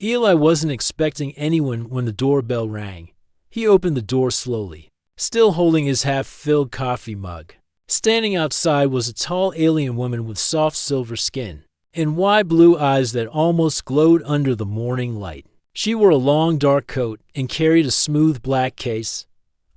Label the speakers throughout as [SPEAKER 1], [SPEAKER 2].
[SPEAKER 1] Eli wasn't expecting anyone when the doorbell rang. He opened the door slowly, still holding his half-filled coffee mug. Standing outside was a tall alien woman with soft silver skin and wide blue eyes that almost glowed under the morning light. She wore a long dark coat and carried a smooth black case.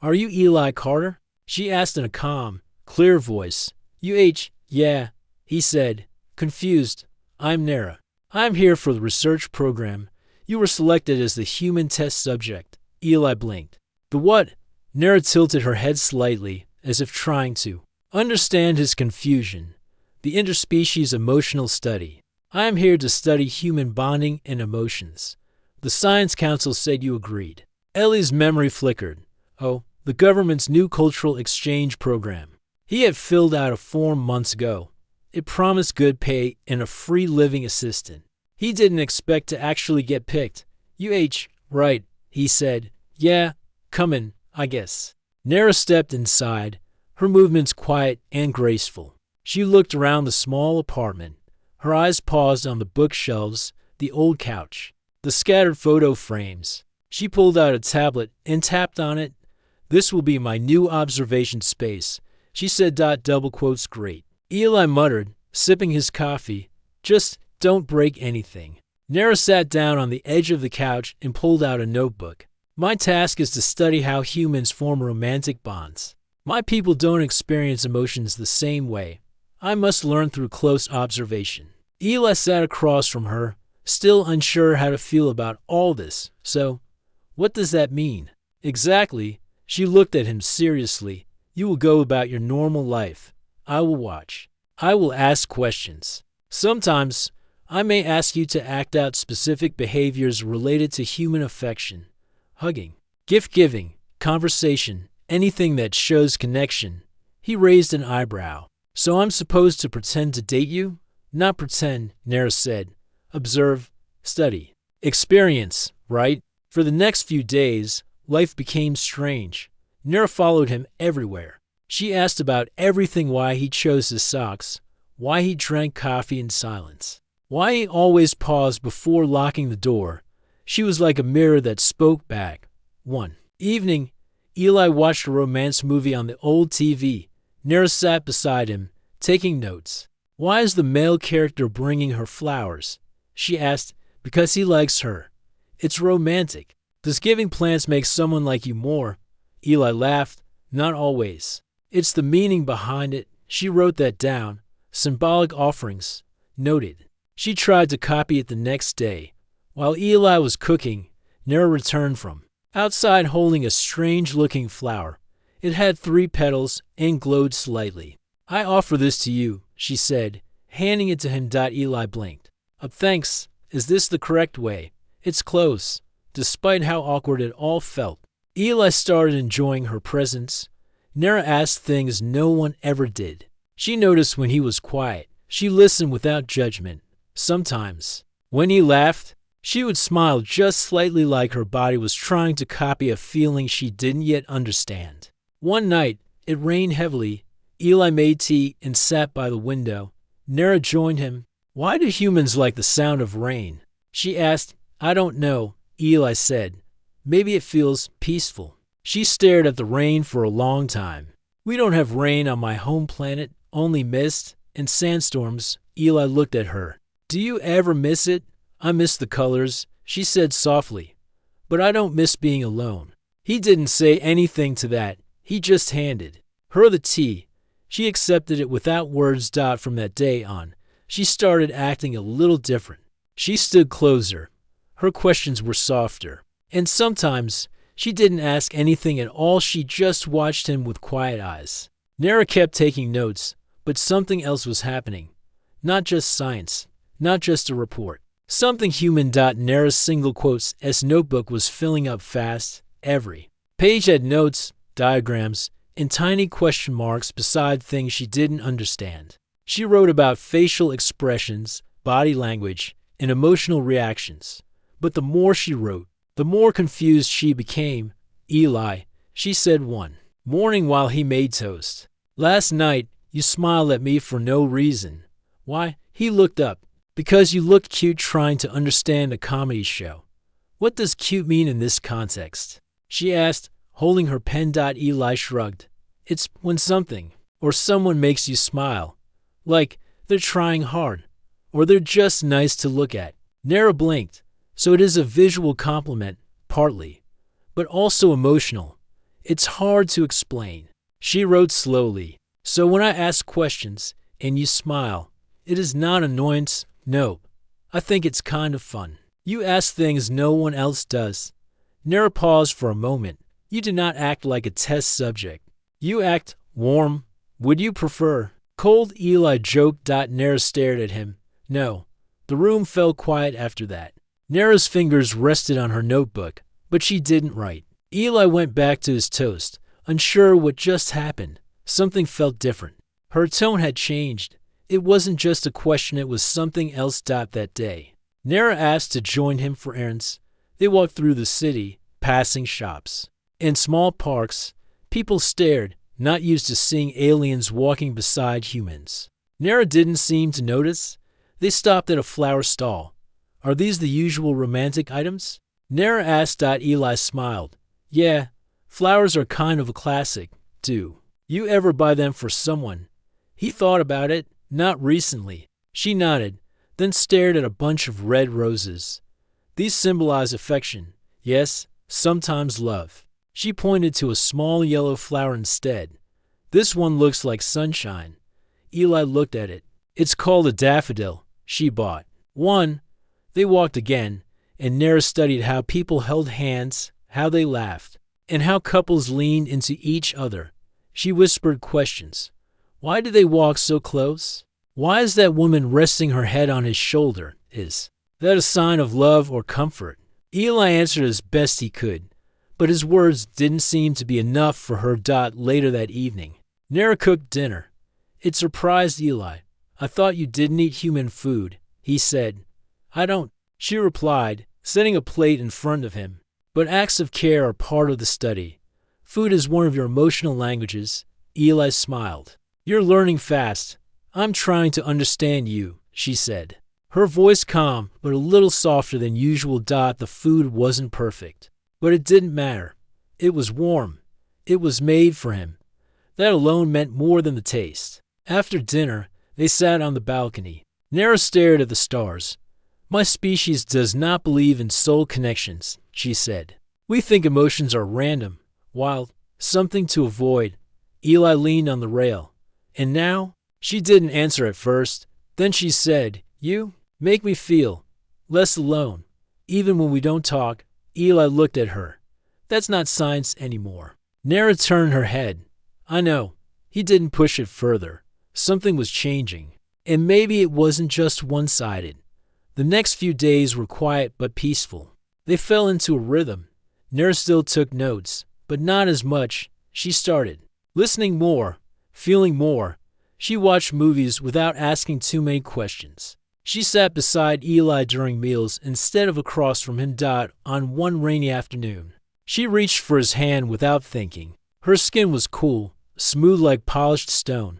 [SPEAKER 1] "Are you Eli Carter?" she asked in a calm, clear voice. Yeah, he said, confused. "I'm Nara. I'm here for the research program. You were selected as the human test subject." Eli blinked. "The what?" Nara tilted her head slightly, as if trying to understand his confusion. "The interspecies emotional study. I am here to study human bonding and emotions. The Science Council said you agreed." Ellie's memory flickered. Oh, the government's new cultural exchange program. He had filled out a form months ago. It promised good pay and a free living assistant. He didn't expect to actually get picked. Right, he said. "Yeah, comin', I guess." Nara stepped inside, her movements quiet and graceful. She looked around the small apartment. Her eyes paused on the bookshelves, the old couch, the scattered photo frames. She pulled out a tablet and tapped on it. "This will be my new observation space," she said. Double quotes, "Great." Eli muttered, sipping his coffee, "Just don't break anything." Nara sat down on the edge of the couch and pulled out a notebook. "My task is to study how humans form romantic bonds. My people don't experience emotions the same way. I must learn through close observation." Eli sat across from her, still unsure how to feel about all this. "So, what does that mean?" "Exactly." She looked at him seriously. "You will go about your normal life. I will watch. I will ask questions. Sometimes, I may ask you to act out specific behaviors related to human affection. Hugging, gift-giving, conversation, anything that shows connection." He raised an eyebrow. "So I'm supposed to pretend to date you?" "Not pretend," Nara said. "Observe, study, experience, right?" For the next few days, life became strange. Nara followed him everywhere. She asked about everything: why he chose his socks, why he drank coffee in silence, why he always paused before locking the door. She was like a mirror that spoke back. One evening, Eli watched a romance movie on the old TV. Nara sat beside him, taking notes. "Why is the male character bringing her flowers?" she asked. "Because he likes her. It's romantic." "Does giving plants make someone like you more?" Eli laughed. "Not always. It's the meaning behind it." She wrote that down. "Symbolic offerings." Noted. She tried to copy it the next day. While Eli was cooking, Nara returned from outside holding a strange-looking flower. It had 3 petals and glowed slightly. "I offer this to you," she said, handing it to him. Eli blinked. Thanks. Is this the correct way?" "It's close." Despite how awkward it all felt, Eli started enjoying her presence. Nara asked things no one ever did. She noticed when he was quiet. She listened without judgment. Sometimes, when he laughed, she would smile just slightly, like her body was trying to copy a feeling she didn't yet understand. One night, it rained heavily. Eli made tea and sat by the window. Nara joined him. "Why do humans like the sound of rain?" she asked. "I don't know," Eli said. "Maybe it feels peaceful." She stared at the rain for a long time. "We don't have rain on my home planet, only mist and sandstorms." Eli looked at her. "Do you ever miss it?" "I miss the colors," she said softly. "But I don't miss being alone." He didn't say anything to that. He just handed her the tea. She accepted it without words. From that day on, she started acting a little different. She stood closer. Her questions were softer. And sometimes she didn't ask anything at all. She just watched him with quiet eyes. Nara kept taking notes, but something else was happening. Not just science, not just a report. Something human. Nara's single quotes S notebook was filling up fast. Every page had notes, diagrams, and tiny question marks beside things she didn't understand. She wrote about facial expressions, body language, and emotional reactions. But the more she wrote, the more confused she became. "Eli," she said one morning while he made toast, "last night you smiled at me for no reason." "Why?" He looked up. Because you looked cute trying to understand a comedy show. What does cute mean in this context? She asked, holding her pen. Eli shrugged. It's when something or someone makes you smile. Like they're trying hard. Or they're just nice to look at. Nara blinked. So it is a visual compliment, partly. But also emotional. It's hard to explain. She wrote slowly. So when I ask questions, and you smile, it is not annoyance, no. I think it's kind of fun. You ask things no one else does. Nara paused for a moment. You do not act like a test subject. You act warm. Would you prefer cold? Eli joked. Nara stared at him. No. The room fell quiet after that. Nara's fingers rested on her notebook, but she didn't write. Eli went back to his toast, unsure what just happened. Something felt different. Her tone had changed. It wasn't just a question, it was something else. That day, Nara asked to join him for errands. They walked through the city, passing shops. In small parks, people stared, not used to seeing aliens walking beside humans. Nara didn't seem to notice. They stopped at a flower stall. Are these the usual romantic items? Nara asked. Eli smiled. Yeah, flowers are kind of a classic. Do you ever buy them for someone? He thought about it. Not recently. She nodded, then stared at a bunch of red roses. These symbolize affection. Yes, sometimes love. She pointed to a small yellow flower instead. This one looks like sunshine. Eli looked at it. It's called a daffodil. She bought one. They walked again, and Nara studied how people held hands, how they laughed, and how couples leaned into each other. She whispered questions. Why do they walk so close? Why is that woman resting her head on his shoulder? Is that a sign of love or comfort? Eli answered as best he could, but his words didn't seem to be enough for her. Later that evening, Nara cooked dinner. It surprised Eli. I thought you didn't eat human food, he said. I don't, she replied, setting a plate in front of him. But acts of care are part of the study. Food is one of your emotional languages. Eli smiled. You're learning fast. I'm trying to understand you, she said. Her voice calm, but a little softer than usual. The food wasn't perfect. But it didn't matter. It was warm. It was made for him. That alone meant more than the taste. After dinner, they sat on the balcony. Nara stared at the stars. My species does not believe in soul connections, she said. We think emotions are random, wild, something to avoid. Eli leaned on the rail. And now? She didn't answer at first. Then she said, You make me feel less alone. Even when we don't talk. Eli looked at her. That's not science anymore. Nara turned her head. I know. He didn't push it further. Something was changing. And maybe it wasn't just one-sided. The next few days were quiet but peaceful. They fell into a rhythm. Nara still took notes, but not as much. She started listening more, feeling more. She watched movies without asking too many questions. She sat beside Eli during meals instead of across from him. On one rainy afternoon, she reached for his hand without thinking. Her skin was cool, smooth like polished stone.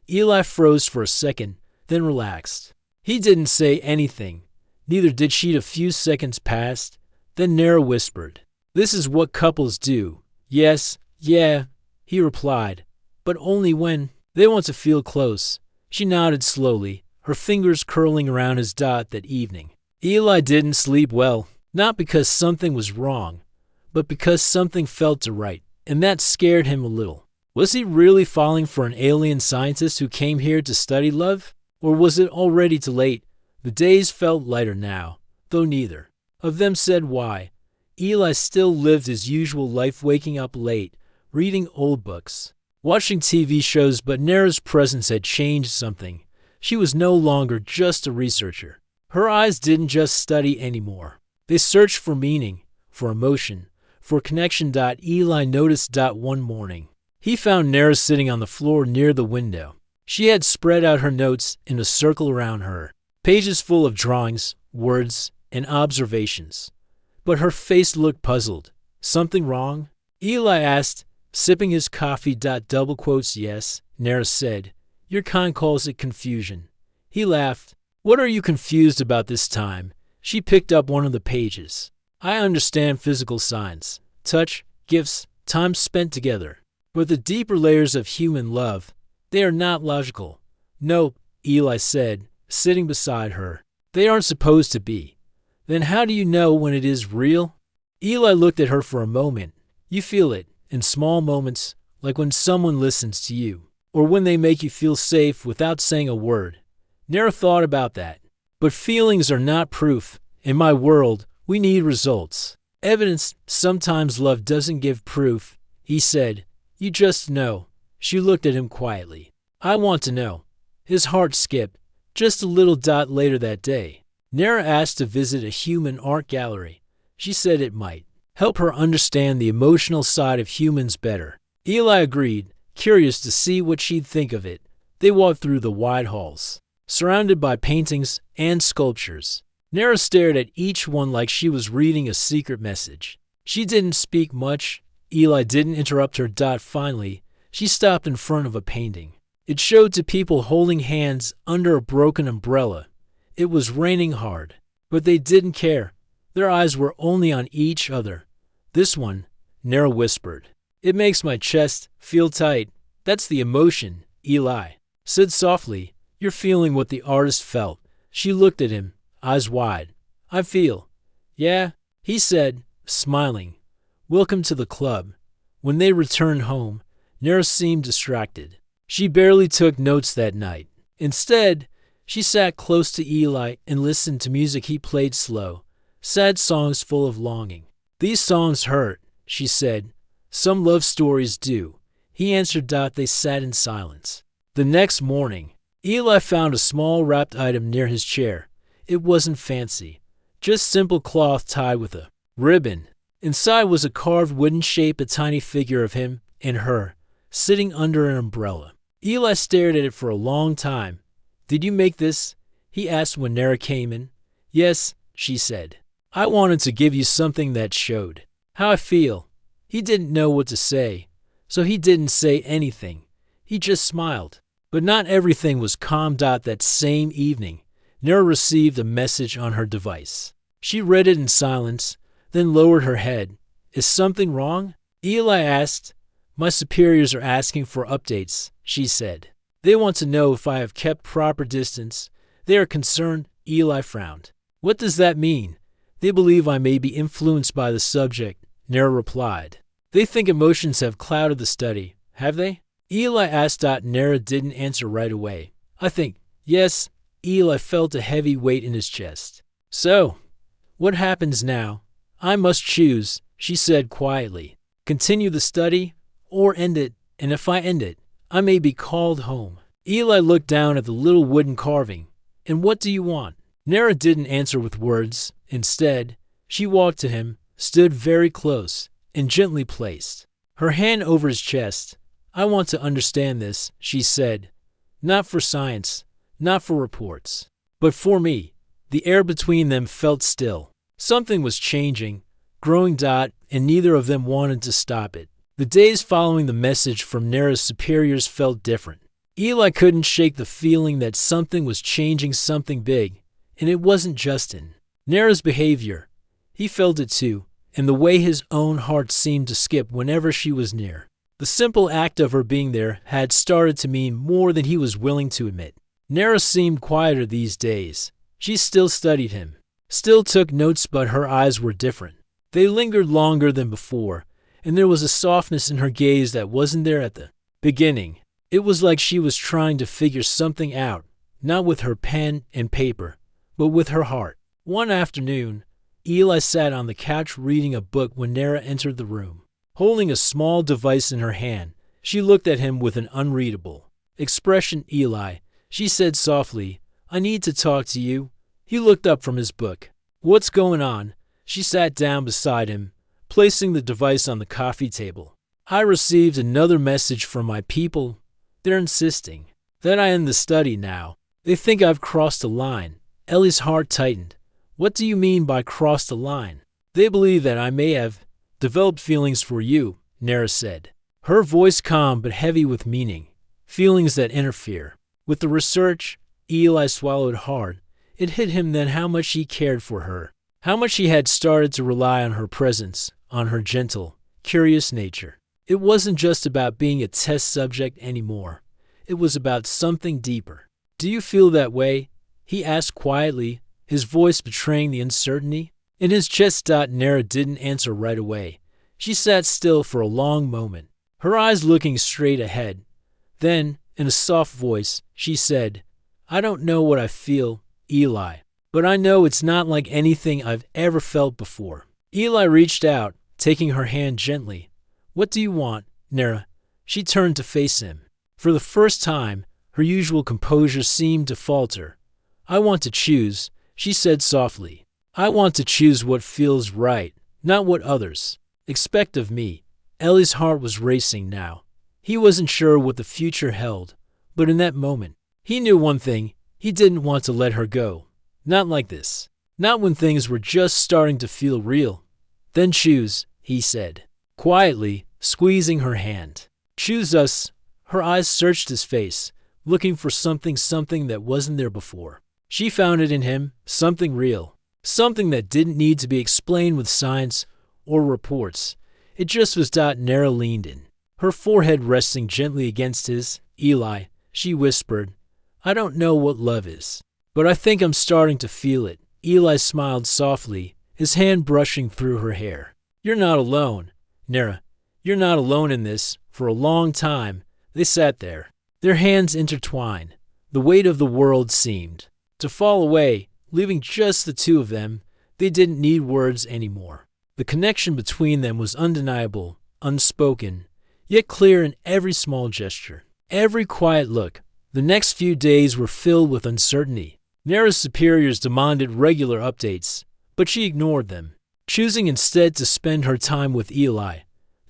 [SPEAKER 1] Eli froze for a second, then relaxed. He didn't say anything. Neither did she. A few seconds passed. Then Nara whispered, This is what couples do. Yes, yeah, he replied, but only when they want to feel close. She nodded slowly, her fingers curling around his. That evening, Eli didn't sleep well, not because something was wrong, but because something felt right, and that scared him a little. Was he really falling for an alien scientist who came here to study love? Or was it already too late? The days felt lighter now, though neither of them said why. Eli still lived his usual life, waking up late, reading old books, watching TV shows, but Nara's presence had changed something. She was no longer just a researcher. Her eyes didn't just study anymore. They searched for meaning, for emotion, for connection. Eli noticed. One morning, he found Nara sitting on the floor near the window. She had spread out her notes in a circle around her, pages full of drawings, words, and observations. But her face looked puzzled. Something wrong? Eli asked, sipping his coffee. Double quotes, yes, Nara said. Your kind calls it confusion. He laughed. What are you confused about this time? She picked up one of the pages. I understand physical signs, touch, gifts, time spent together. But the deeper layers of human love, they are not logical. No, Eli said, sitting beside her. They aren't supposed to be. Then how do you know when it is real? Eli looked at her for a moment. You feel it, in small moments, like when someone listens to you, or when they make you feel safe without saying a word. Never thought about that. But feelings are not proof. In my world, we need results. Evidence. Sometimes love doesn't give proof, he said. You just know. She looked at him quietly. I want to know. His heart skipped. Just a little dot later that day, Nara asked to visit a human art gallery. She said it might help her understand the emotional side of humans better. Eli agreed, curious to see what she'd think of it. They walked through the wide halls, surrounded by paintings and sculptures. Nara stared at each one like she was reading a secret message. She didn't speak much. Eli didn't interrupt her. Finally, she stopped in front of a painting. It showed two people holding hands under a broken umbrella. It was raining hard, but they didn't care. Their eyes were only on each other. This one, Nara whispered. It makes my chest feel tight. That's the emotion, Eli said softly. You're feeling what the artist felt. She looked at him, eyes wide. I feel. Yeah, he said, smiling. Welcome to the club. When they returned home, Nara seemed distracted. She barely took notes that night. Instead, she sat close to Eli and listened to music he played slow, sad songs full of longing. These songs hurt, she said. Some love stories do. He answered. They sat in silence. The next morning, Eli found a small wrapped item near his chair. It wasn't fancy, just simple cloth tied with a ribbon. Inside was a carved wooden shape, a tiny figure of him and her, sitting under an umbrella. Eli stared at it for a long time. Did you make this? He asked when Nara came in. Yes, she said. I wanted to give you something that showed how I feel. He didn't know what to say, so he didn't say anything. He just smiled. But not everything was calm. That same evening, Nara received a message on her device. She read it in silence, then lowered her head. Is something wrong? Eli asked. My superiors are asking for updates, she said. They want to know if I have kept proper distance. They are concerned. Eli frowned. What does that mean? They believe I may be influenced by the subject, Nara replied. They think emotions have clouded the study, have they? Eli asked. Nara didn't answer right away. I think, yes. Eli felt a heavy weight in his chest. So, what happens now? I must choose, she said quietly. Continue the study or end it, and if I end it, I may be called home. Eli looked down at the little wooden carving. And what do you want? Nara didn't answer with words. Instead, she walked to him, stood very close, and gently placed her hand over his chest. I want to understand this, she said. Not for science, not for reports, but for me. The air between them felt still. Something was changing, growing. And neither of them wanted to stop it. The days following the message from Nara's superiors felt different. Eli couldn't shake the feeling that something was changing, something big, and it wasn't just in Nara's behavior. He felt it too, and the way his own heart seemed to skip whenever she was near. The simple act of her being there had started to mean more than he was willing to admit. Nara seemed quieter these days. She still studied him, still took notes, but her eyes were different. They lingered longer than before, and there was a softness in her gaze that wasn't there at the beginning. It was like she was trying to figure something out, not with her pen and paper, but with her heart. One afternoon, Eli sat on the couch reading a book when Nara entered the room. Holding a small device in her hand, she looked at him with an unreadable expression. Eli, she said softly, I need to talk to you. He looked up from his book. What's going on? She sat down beside him, placing the device on the coffee table. I received another message from my people. They're insisting that I end the study now. They think I've crossed a line. Ellie's heart tightened. What do you mean by crossed a line? They believe that I may have developed feelings for you, Nara said, her voice calm but heavy with meaning. Feelings that interfere with the research. Eli swallowed hard. It hit him then how much he cared for her, how much he had started to rely on her presence, on her gentle, curious nature. It wasn't just about being a test subject anymore. It was about something deeper. "Do you feel that way?" he asked quietly, his voice betraying the uncertainty. In his chest. Nera didn't answer right away. She sat still for a long moment, her eyes looking straight ahead. Then, in a soft voice, she said, "I don't know what I feel, Eli, but I know it's not like anything I've ever felt before." Eli reached out, taking her hand gently. "What do you want, Nera?" She turned to face him. For the first time, her usual composure seemed to falter. "I want to choose," she said softly. "I want to choose what feels right, not what others expect of me." Ellie's heart was racing now. He wasn't sure what the future held, but in that moment, he knew one thing: he didn't want to let her go. Not like this. Not when things were just starting to feel real. "Then choose," he said, quietly, squeezing her hand. "Choose us." Her eyes searched his face, looking for something that wasn't there before. She found it in him, something real, something that didn't need to be explained with science or reports. It just was. Nera leaned in, her forehead resting gently against his. "Eli," she whispered, "I don't know what love is, but I think I'm starting to feel it." Eli smiled softly, his hand brushing through her hair. "You're not alone, Nera. You're not alone in this." For a long time, they sat there, their hands intertwined. The weight of the world seemed to fall away, leaving just the two of them. They didn't need words anymore. The connection between them was undeniable, unspoken, yet clear in every small gesture, every quiet look. The next few days were filled with uncertainty. Nera's superiors demanded regular updates, but she ignored them, choosing instead to spend her time with Eli.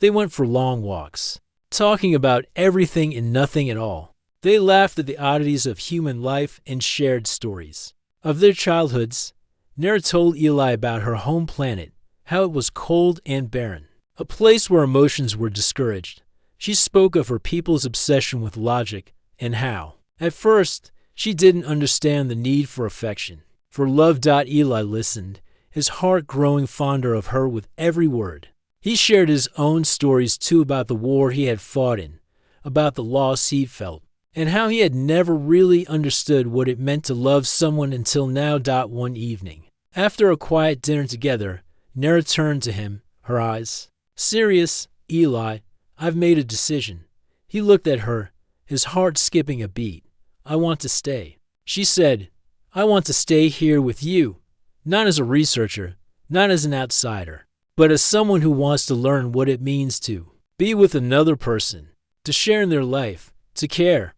[SPEAKER 1] They went for long walks, talking about everything and nothing at all. They laughed at the oddities of human life and shared stories of their childhoods. Nera told Eli about her home planet, how it was cold and barren, a place where emotions were discouraged. She spoke of her people's obsession with logic and how, at first, she didn't understand the need for affection, for love. Eli listened, his heart growing fonder of her with every word. He shared his own stories too, about the war he had fought in, about the loss he'd felt, and how he had never really understood what it meant to love someone until now. One evening, after a quiet dinner together, Nera turned to him, her eyes serious. "Eli, I've made a decision." He looked at her, his heart skipping a beat. "I want to stay." She said, "I want to stay here with you, not as a researcher, not as an outsider, but as someone who wants to learn what it means to be with another person, to share in their life, to care."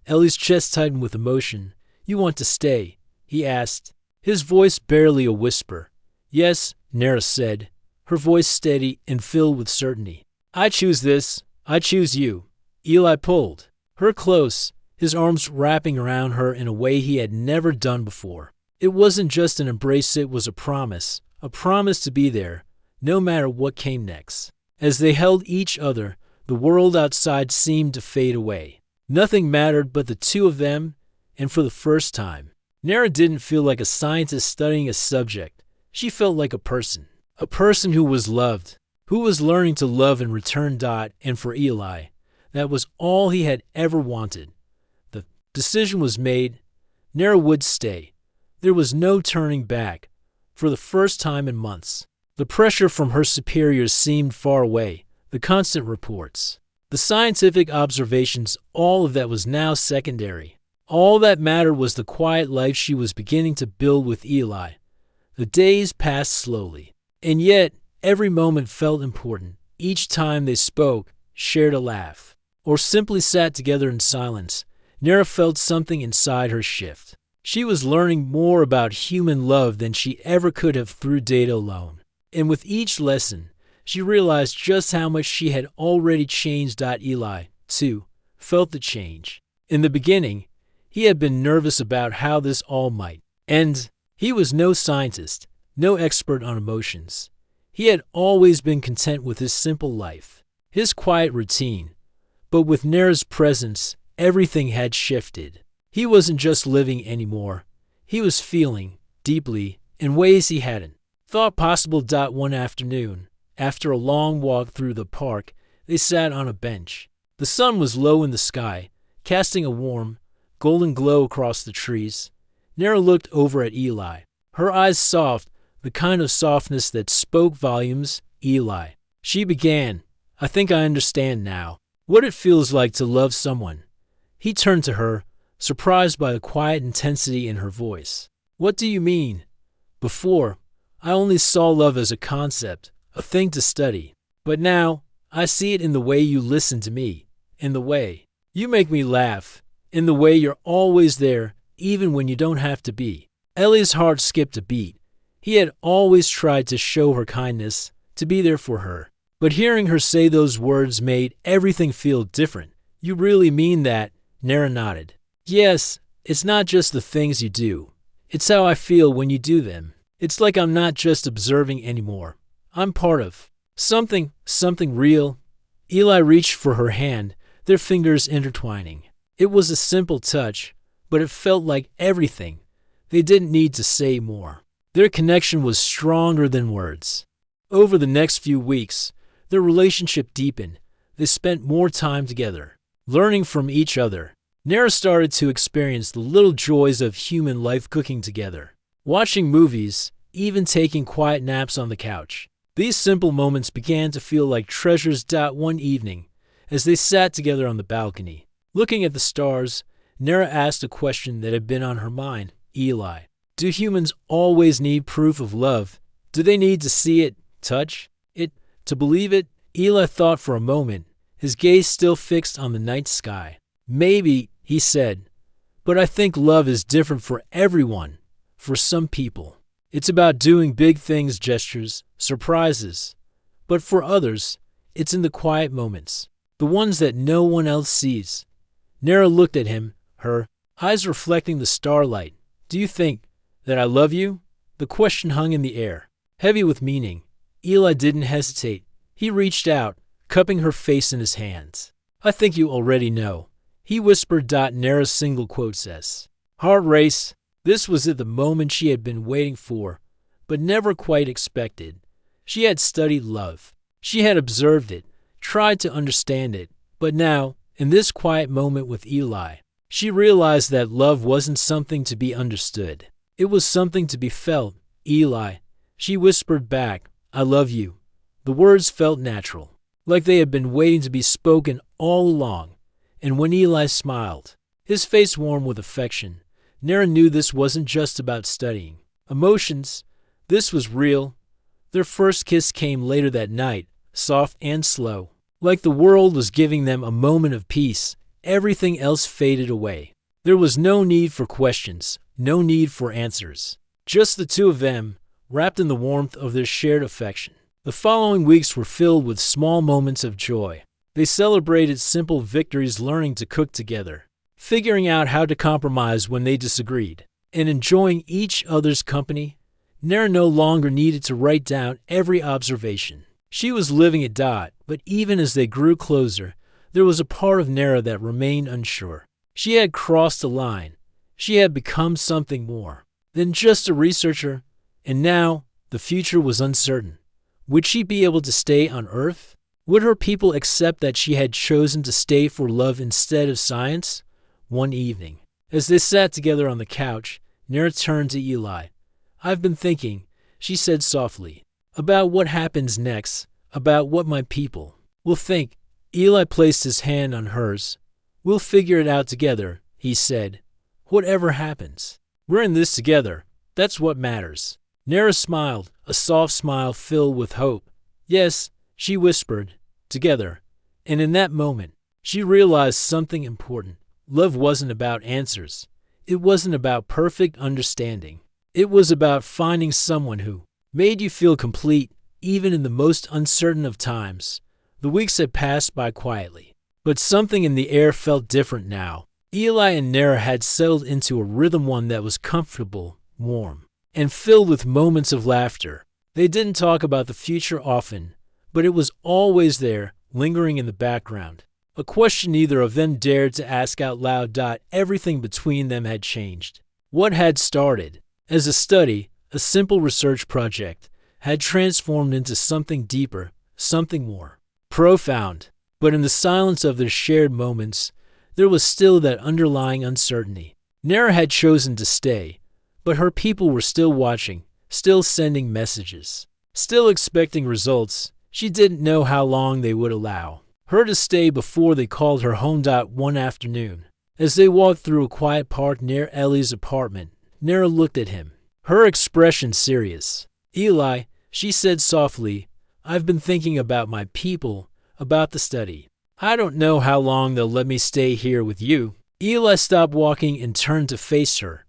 [SPEAKER 1] Ellie's chest tightened with emotion. "You want to stay?" he asked, his voice barely a whisper. "Yes," Nera said, her voice steady and filled with certainty. "I choose this. I choose you." Eli pulled her close, his arms wrapping around her in a way he had never done before. It wasn't just an embrace, it was a promise to be there, no matter what came next. As they held each other, the world outside seemed to fade away. Nothing mattered but the two of them, and for the first time, Nera didn't feel like a scientist studying a subject. She felt like a person who was loved, who was learning to love in return. And for Eli, that was all he had ever wanted. The decision was made. Nera would stay. There was no turning back. For the first time in months, the pressure from her superiors seemed far away. The constant reports, the scientific observations, all of that was now secondary. All that mattered was the quiet life she was beginning to build with Eli. The days passed slowly, and yet every moment felt important. Each time they spoke, shared a laugh, or simply sat together in silence, Nera felt something inside her shift. She was learning more about human love than she ever could have through data alone. And with each lesson, she realized just how much she had already changed. Eli, too, felt the change. In the beginning, he had been nervous about how this all might end. He was no scientist, no expert on emotions. He had always been content with his simple life, his quiet routine. But with Nera's presence, everything had shifted. He wasn't just living anymore. He was feeling, deeply, in ways he hadn't thought possible. One afternoon, after a long walk through the park, they sat on a bench. The sun was low in the sky, casting a warm, golden glow across the trees. Nera looked over at Eli, her eyes soft, the kind of softness that spoke volumes. Eli, she began, I think I understand now what it feels like to love someone. He turned to her, surprised by the quiet intensity in her voice. What do you mean? Before, I only saw love as a concept, a thing to study. But now, I see it in the way you listen to me, in the way you make me laugh, in the way you're always there, even when you don't have to be. Ellie's heart skipped a beat. He had always tried to show her kindness, to be there for her. But hearing her say those words made everything feel different. You really mean that? Nera nodded. Yes, it's not just the things you do. It's how I feel when you do them. It's like I'm not just observing anymore. I'm part of something real. Eli reached for her hand, their fingers intertwining. It was a simple touch, but it felt like everything. They didn't need to say more. Their connection was stronger than words. Over the next few weeks, their relationship deepened. They spent more time together, learning from each other. Nera started to experience the little joys of human life, cooking together, watching movies, even taking quiet naps on the couch. These simple moments began to feel like treasures. One evening, as they sat together on the balcony, looking at the stars, Nera asked a question that had been on her mind. Eli, do humans always need proof of love? Do they need to see it, touch it, to believe it? Eli thought for a moment, his gaze still fixed on the night sky. Maybe, he said, but I think love is different for everyone. For some people, it's about doing big things, gestures, surprises. But for others, it's in the quiet moments, the ones that no one else sees. Nera looked at him, her eyes reflecting the starlight. Do you think that I love you? The question hung in the air, heavy with meaning. Eli didn't hesitate. He reached out, cupping her face in his hands. I think you already know, he whispered. Nera's single quote says, heart race. This was the moment she had been waiting for, but never quite expected. She had studied love. She had observed it, tried to understand it. But now, in this quiet moment with Eli, she realized that love wasn't something to be understood. It was something to be felt. Eli, she whispered back, I love you. The words felt natural, like they had been waiting to be spoken all along. And when Eli smiled, his face warm with affection, Nera knew this wasn't just about studying emotions. This was real. Their first kiss came later that night, soft and slow, like the world was giving them a moment of peace. Everything else faded away. There was no need for questions, no need for answers. Just the two of them, wrapped in the warmth of their shared affection. The following weeks were filled with small moments of joy. They celebrated simple victories, learning to cook together, figuring out how to compromise when they disagreed, and enjoying each other's company. Nera no longer needed to write down every observation. She was living it. But even as they grew closer, there was a part of Nera that remained unsure. She had crossed a line. She had become something more than just a researcher, and now the future was uncertain. Would she be able to stay on Earth? Would her people accept that she had chosen to stay for love instead of science? One evening, as they sat together on the couch, Nera turned to Eli. I've been thinking, she said softly, about what happens next, about what my people will think. Eli placed his hand on hers. We'll figure it out together, he said. Whatever happens, we're in this together. That's what matters. Nera smiled, a soft smile filled with hope. Yes, she whispered, together. And in that moment, she realized something important. Love wasn't about answers. It wasn't about perfect understanding. It was about finding someone who made you feel complete, even in the most uncertain of times. The weeks had passed by quietly, but something in the air felt different now. Eli and Nera had settled into a rhythm, one that was comfortable, warm, and filled with moments of laughter. They didn't talk about the future often, but it was always there, lingering in the background. A question neither of them dared to ask out loud. Everything between them had changed. What had started as a study, a simple research project, had transformed into something deeper, something more profound. But in the silence of their shared moments, there was still that underlying uncertainty. Nera had chosen to stay, but her people were still watching, still sending messages, still expecting results. She didn't know how long they would allow her to stay before they called her home. One afternoon, as they walked through a quiet park near Ellie's apartment, Nera looked at him, her expression serious. "Eli," she said softly, "I've been thinking about my people, about the study. I don't know how long they'll let me stay here with you." Eli stopped walking and turned to face her.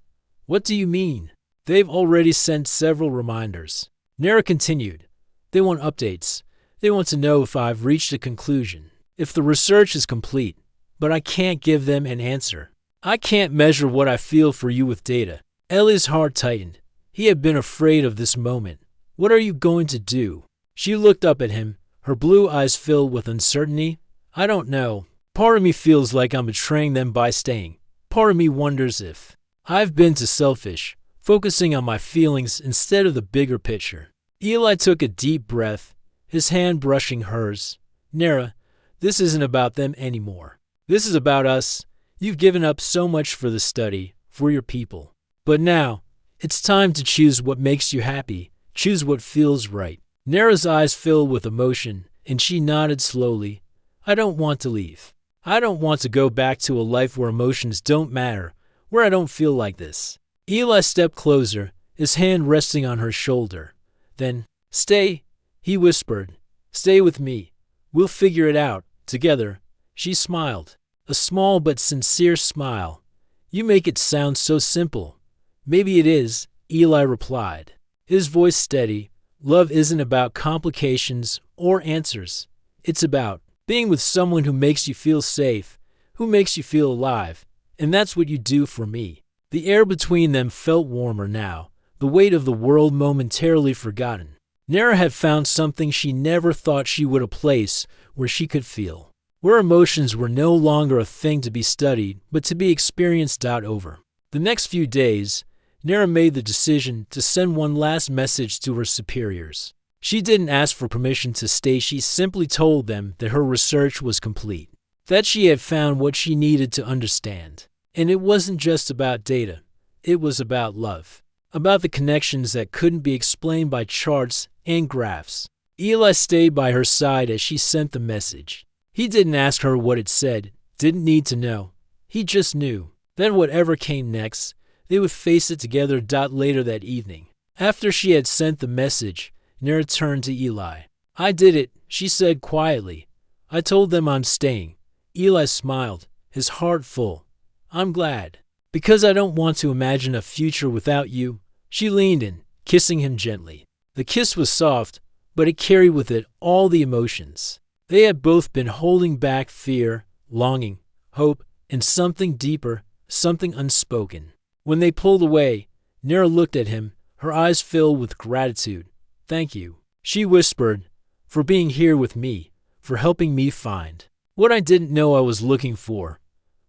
[SPEAKER 1] "What do you mean?" "They've already sent several reminders," Nera continued. "They want updates. They want to know if I've reached a conclusion, if the research is complete. But I can't give them an answer. I can't measure what I feel for you with data." Ellie's heart tightened. He had been afraid of this moment. "What are you going to do?" She looked up at him, her blue eyes filled with uncertainty. "I don't know. Part of me feels like I'm betraying them by staying. Part of me wonders if I've been too selfish, focusing on my feelings instead of the bigger picture." Eli took a deep breath, his hand brushing hers. "Nera, this isn't about them anymore. This is about us. You've given up so much for the study, for your people. But now, it's time to choose what makes you happy, choose what feels right." Nera's eyes filled with emotion, and she nodded slowly. "I don't want to leave. I don't want to go back to a life where emotions don't matter, where I don't feel like this." Eli stepped closer, his hand resting on her shoulder. "Then, stay," he whispered. "Stay with me. We'll figure it out, together." She smiled, a small but sincere smile. "You make it sound so simple." "Maybe it is," Eli replied, his voice steady. "Love isn't about complications or answers. It's about being with someone who makes you feel safe, who makes you feel alive. And that's what you do for me." The air between them felt warmer now, the weight of the world momentarily forgotten. Nera had found something she never thought she would, a place where she could feel, where emotions were no longer a thing to be studied, but to be experienced. Over the next few days, Nera made the decision to send one last message to her superiors. She didn't ask for permission to stay. She simply told them that her research was complete, that she had found what she needed to understand. And it wasn't just about data. It was about love, about the connections that couldn't be explained by charts and graphs. Eli stayed by her side as she sent the message. He didn't ask her what it said, didn't need to know. He just knew. Then whatever came next, they would face it together. Later that evening, after she had sent the message, Nera turned to Eli. "I did it," she said quietly. "I told them I'm staying." Eli smiled, his heart full. "I'm glad. Because I don't want to imagine a future without you." She leaned in, kissing him gently. The kiss was soft, but it carried with it all the emotions. They had both been holding back: fear, longing, hope, and something deeper, something unspoken. When they pulled away, Nera looked at him, her eyes filled with gratitude. "Thank you," she whispered, "for being here with me, for helping me find what I didn't know I was looking for."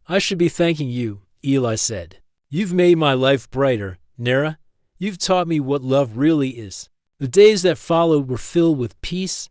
[SPEAKER 1] "I should be thanking you," Eli said. "You've made my life brighter, Nera. You've taught me what love really is." The days that followed were filled with peace.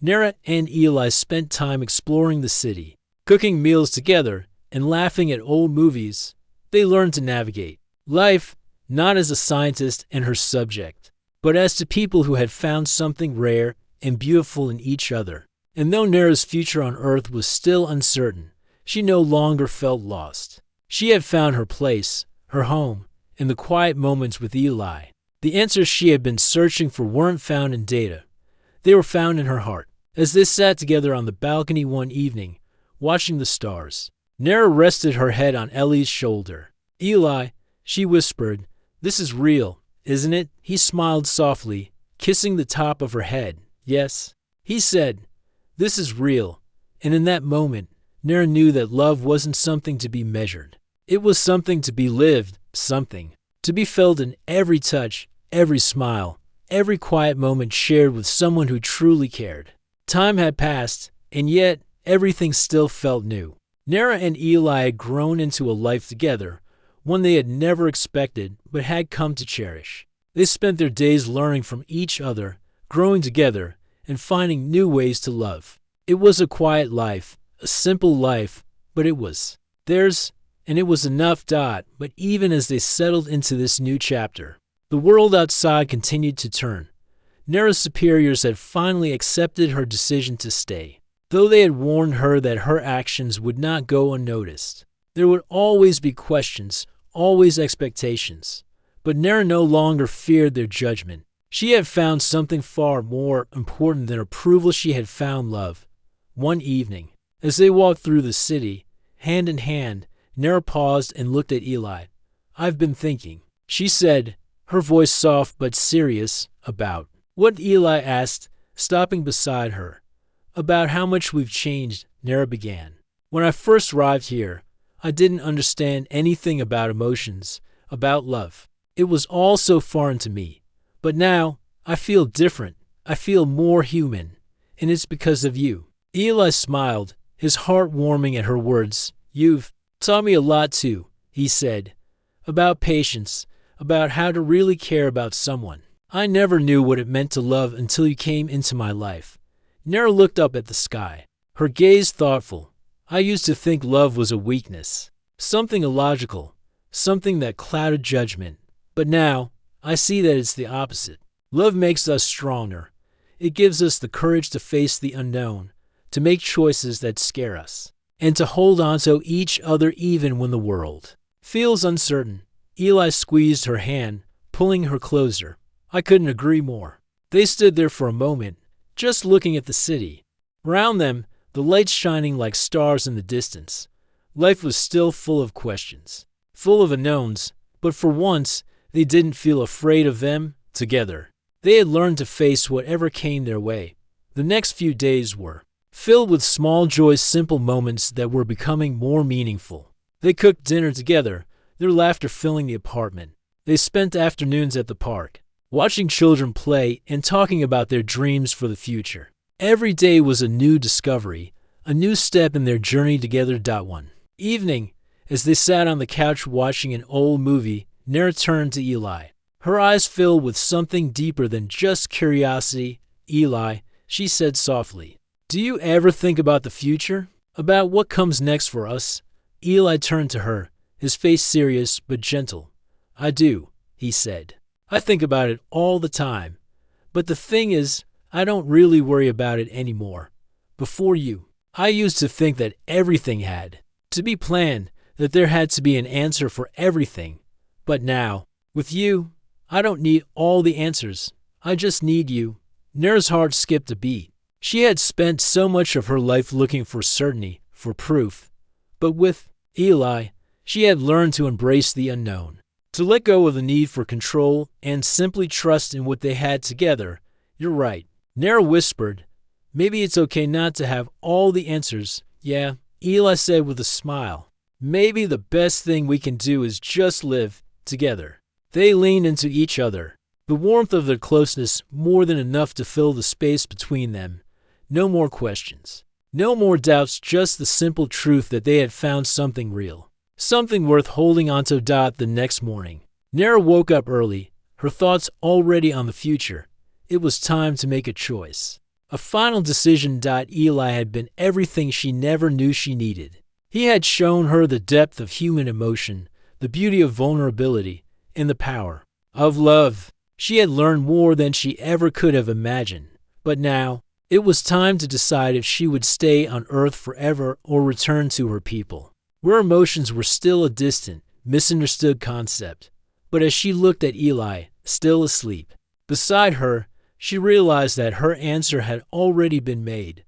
[SPEAKER 1] Nera and Eli spent time exploring the city, cooking meals together, and laughing at old movies. They learned to navigate life, not as a scientist and her subject, but as to people who had found something rare and beautiful in each other. And though Nera's future on Earth was still uncertain, she no longer felt lost. She had found her place, her home, in the quiet moments with Eli. The answers she had been searching for weren't found in data. They were found in her heart. As they sat together on the balcony one evening, watching the stars, Nera rested her head on Ellie's shoulder. "Eli," she whispered, "this is real, isn't it?" He smiled softly, kissing the top of her head. "Yes," he said, "this is real." And in that moment, Nera knew that love wasn't something to be measured. It was something to be lived, something to be felt in every touch, every smile, every quiet moment shared with someone who truly cared. Time had passed, and yet everything still felt new. Nera and Eli had grown into a life together, one they had never expected but had come to cherish. They spent their days learning from each other, growing together, and finding new ways to love. It was a quiet life, a simple life, but it was theirs, and it was enough. But even as they settled into this new chapter, the world outside continued to turn. Nera's superiors had finally accepted her decision to stay, though they had warned her that her actions would not go unnoticed. There would always be questions, always expectations, but Nera no longer feared their judgment. She had found something far more important than approval. She had found love. One evening, as they walked through the city, hand in hand, Nera paused and looked at Eli. "I've been thinking," she said, her voice soft but serious. "About what?" Eli asked, stopping beside her. "About how much we've changed," Nera began. "When I first arrived here, I didn't understand anything about emotions, about love. It was all so foreign to me. But now, I feel different. I feel more human. And it's because of you." Eli smiled, his heart warming at her words. "You've taught me a lot too," he said. "About patience, about how to really care about someone. I never knew what it meant to love until you came into my life." Nera looked up at the sky, her gaze thoughtful. "I used to think love was a weakness, something illogical, something that clouded judgment. But now, I see that it's the opposite. Love makes us stronger. It gives us the courage to face the unknown, to make choices that scare us, and to hold on to each other even when the world feels uncertain." Eli squeezed her hand, pulling her closer. "I couldn't agree more." They stood there for a moment, just looking at the city. Around them, the lights shining like stars in the distance. Life was still full of questions, full of unknowns, but for once, they didn't feel afraid of them. Together, they had learned to face whatever came their way. The next few days were filled with small joys, simple moments that were becoming more meaningful. They cooked dinner together, their laughter filling the apartment. They spent afternoons at the park, watching children play and talking about their dreams for the future. Every day was a new discovery, a new step in their journey together. One evening, as they sat on the couch watching an old movie, Nera turned to Eli. Her eyes filled with something deeper than just curiosity. "Eli," she said softly, "do you ever think about the future? About what comes next for us?" Eli turned to her, his face serious but gentle. "I do," he said. "I think about it all the time. But the thing is, I don't really worry about it anymore. Before you, I used to think that everything had to be planned, that there had to be an answer for everything. But now, with you, I don't need all the answers. I just need you." Nera's heart skipped a beat. She had spent so much of her life looking for certainty, for proof. But with Eli, she had learned to embrace the unknown, to let go of the need for control and simply trust in what they had together. "You're right," Nera whispered. "Maybe it's okay not to have all the answers." "Yeah," Eli said with a smile. "Maybe the best thing we can do is just live together." They leaned into each other, the warmth of their closeness more than enough to fill the space between them. No more questions, no more doubts, just the simple truth that they had found something real, something worth holding onto. The next morning, Nera woke up early, her thoughts already on the future. It was time to make a choice, a final decision. Eli had been everything she never knew she needed. He had shown her the depth of human emotion, the beauty of vulnerability, and the power of love. She had learned more than she ever could have imagined. But now, it was time to decide if she would stay on Earth forever or return to her people, where emotions were still a distant, misunderstood concept. But as she looked at Eli, still asleep beside her, she realized that her answer had already been made.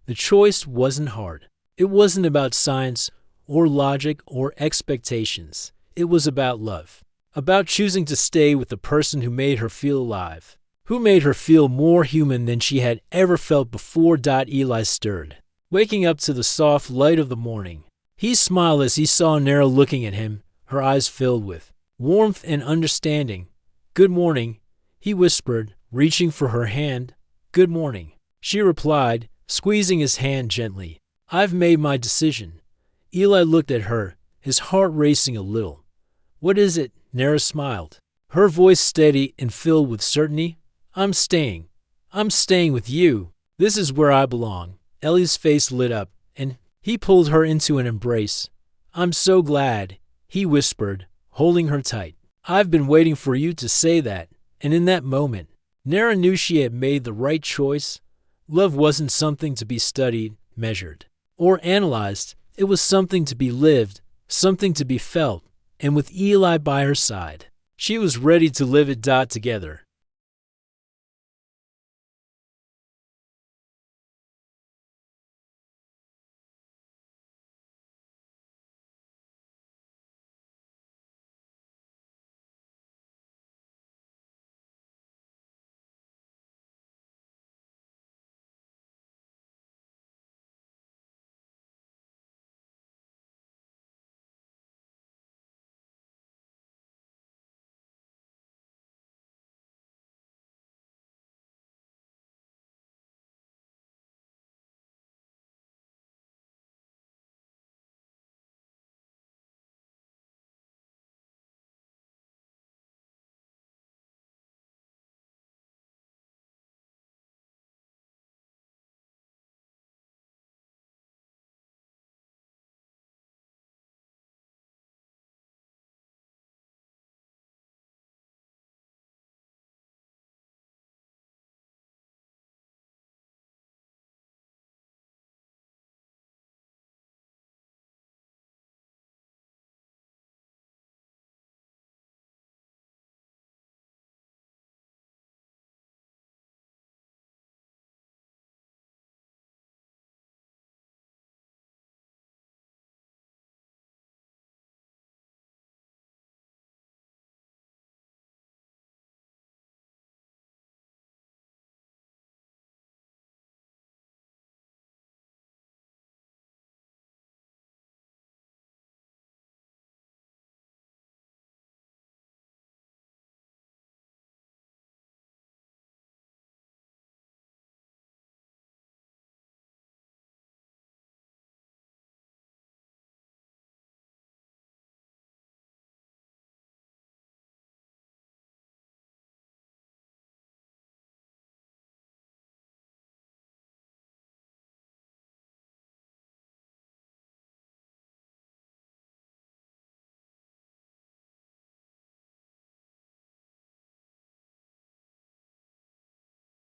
[SPEAKER 1] The choice wasn't hard. It wasn't about science or logic or expectations. It was about love, about choosing to stay with the person who made her feel alive, who made her feel more human than she had ever felt before. Eli stirred, waking up to the soft light of the morning. He smiled as he saw Nera looking at him, her eyes filled with warmth and understanding. "Good morning," he whispered, reaching for her hand. "Good morning," she replied, squeezing his hand gently. "I've made my decision." Eli looked at her, his heart racing a little. What is it? Nera smiled, her voice steady and filled with certainty. I'm staying. I'm staying with you. This is where I belong. Ellie's face lit up, and he pulled her into an embrace. I'm so glad, he whispered, holding her tight. I've been waiting for you to say that. And in that moment, Nera knew she had made the right choice. Love wasn't something to be studied, measured, or analyzed. It was something to be lived, something to be felt. And with Eli by her side, she was ready to live it together.